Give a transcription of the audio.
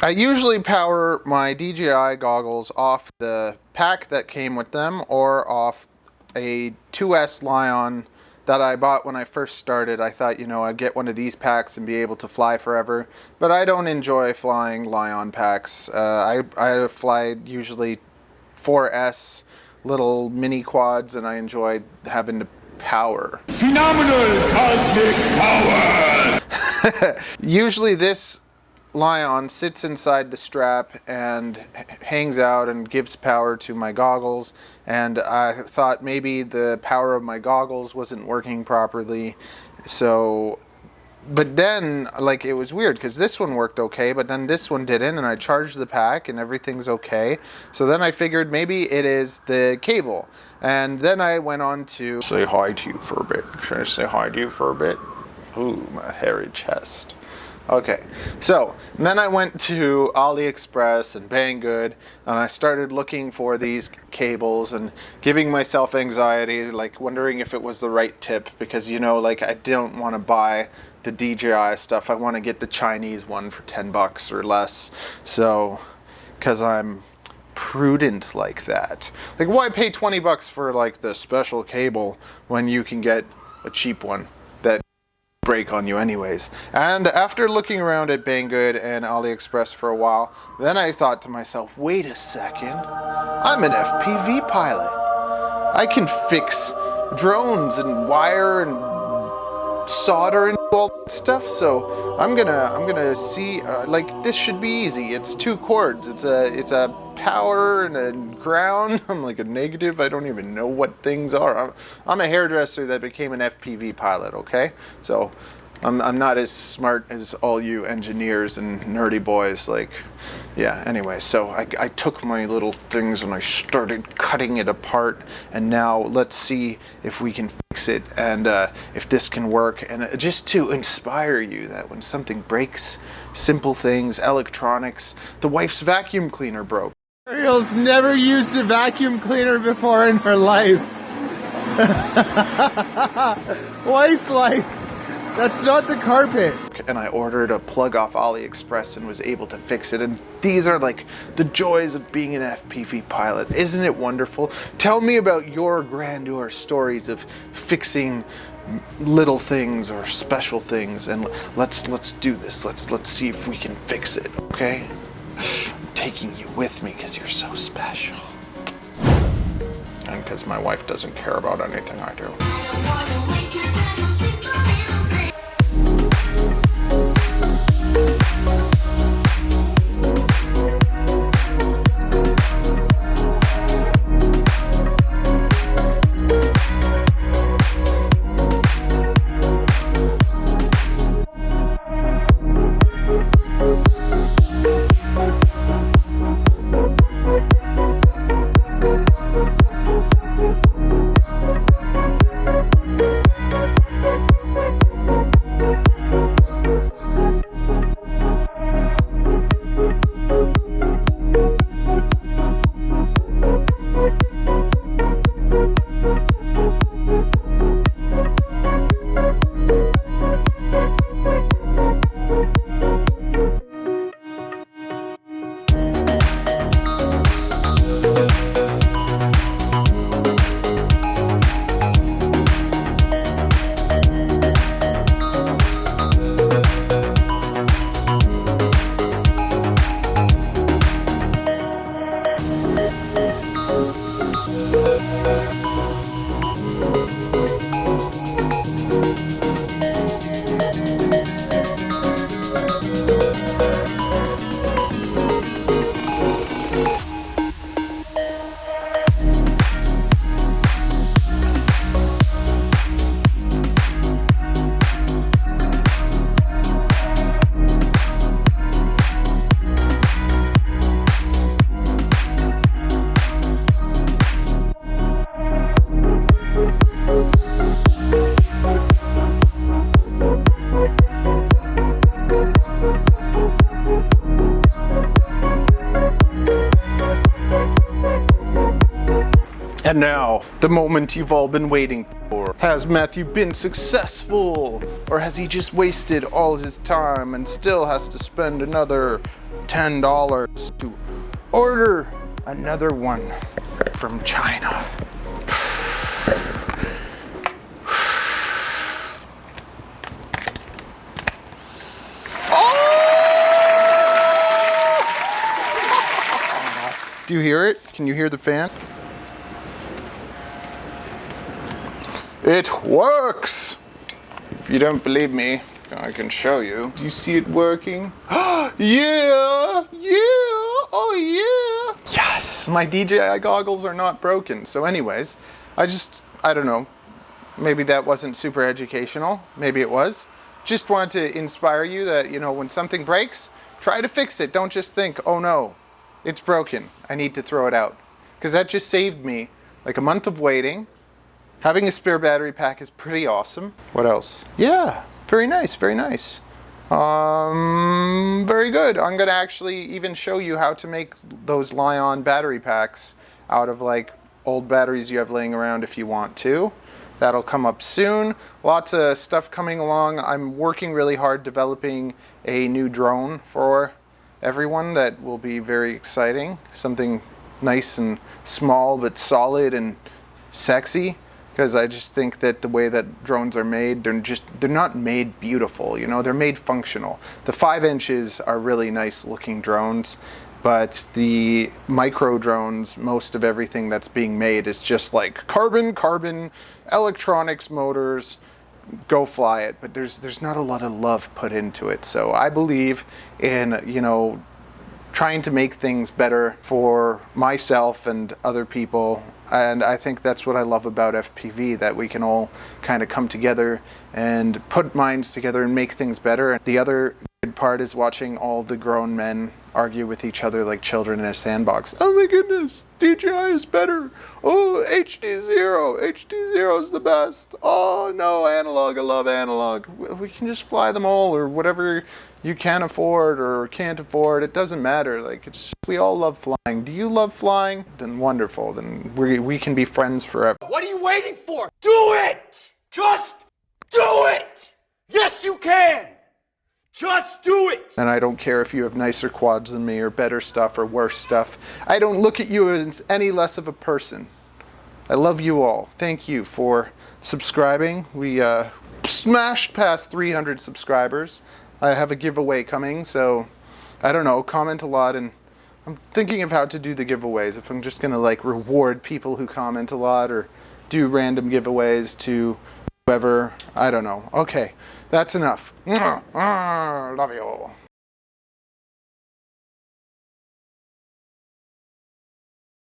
I usually power my DJI goggles off the pack that came with them or off a 2S Lion that I bought when I first started. I thought, you know, I'd get one of these packs and be able to fly forever, but I don't enjoy flying Lion packs. I fly usually 4S little mini quads, and I enjoy having to power. Phenomenal cosmic power! Usually this Lion sits inside the strap and hangs out and gives power to my goggles, and I thought maybe the power of my goggles wasn't working properly, so but then like it was weird because this one worked okay, but then this one didn't, and I charged the pack and everything's okay. So then I figured maybe it is the cable, and then I went on to say hi to you for a bit. Should I say hi to you for a bit? Ooh, my hairy chest. Okay, so then I went to AliExpress and Banggood, and I started looking for these cables and giving myself anxiety, like wondering if it was the right tip, because, you know, like I don't want to buy the DJI stuff. I want to get the Chinese one for 10 bucks or less. So, because I'm prudent like that. Like, why pay 20 bucks for like the special cable when you can get a cheap one that break on you anyways? And after looking around at Banggood and AliExpress for a while, then I thought to myself, wait a second, I'm an FPV pilot. I can fix drones and wire and solder and all that stuff, so I'm gonna see, like, this should be easy. It's 2 cords, it's a power and a ground. I'm like a negative. I don't even know what things are. I'm a hairdresser that became an FPV pilot, okay? So I'm not as smart as all you engineers and nerdy boys. Like, yeah, anyway, so I took my little things and I started cutting it apart, and now let's see if we can fix it and if this can work, and just to inspire you that when something breaks, simple things, electronics, the wife's vacuum cleaner broke. Ariel's never used a vacuum cleaner before in her life. Wife life. That's not the carpet. And I ordered a plug off AliExpress and was able to fix it. And these are like the joys of being an FPV pilot. Isn't it wonderful? Tell me about your grandeur stories of fixing little things or special things, and let's do this. Let's see if we can fix it, okay? I'm taking you with me because you're so special. And because my wife doesn't care about anything I do. And now, the moment you've all been waiting for. Has Matthew been successful? Or has he just wasted all his time and still has to spend another $10 to order another one from China. Do you hear it? Can you hear the fan? It works! If you don't believe me, I can show you. Do you see it working? Yeah! Yeah! Oh yeah! Yes! My DJI goggles are not broken. So anyways, I don't know. Maybe that wasn't super educational. Maybe it was. Just wanted to inspire you that, you know, when something breaks, try to fix it. Don't just think, oh no, it's broken, I need to throw it out. Because that just saved me like a month of waiting. Having a spare battery pack is pretty awesome. What else? Yeah, very nice, very nice. Very good. I'm gonna actually even show you how to make those Lion battery packs out of like old batteries you have laying around if you want to. That'll come up soon. Lots of stuff coming along. I'm working really hard developing a new drone for everyone that will be very exciting. Something nice and small but solid and sexy. Because I just think that the way that drones are made, they're not made beautiful, you know, they're made functional. The 5 inches are really nice looking drones, but the micro drones, most of everything that's being made is just like carbon, electronics, motors, go fly it. But there's not a lot of love put into it. So I believe in, you know, trying to make things better for myself and other people. And I think that's what I love about FPV, that we can all kind of come together and put minds together and make things better. The other good part is watching all the grown men argue with each other like children in a sandbox. Oh my goodness, DJI is better. Oh, HD0 is the best. Oh no, analog, I love analog. We can just fly them all, or whatever you can afford or can't afford. It doesn't matter. Like, we all love flying. Do you love flying? Then wonderful. Then we can be friends forever. What are you waiting for? Do it! Just do it! Yes, you can! Just do it! And I don't care if you have nicer quads than me or better stuff or worse stuff. I don't look at you as any less of a person. I love you all. Thank you for subscribing. We smashed past 300 subscribers. I have a giveaway coming, so I don't know, comment a lot, and I'm thinking of how to do the giveaways. If I'm just gonna like reward people who comment a lot or do random giveaways to whoever, I don't know. Okay, that's enough. Love you all.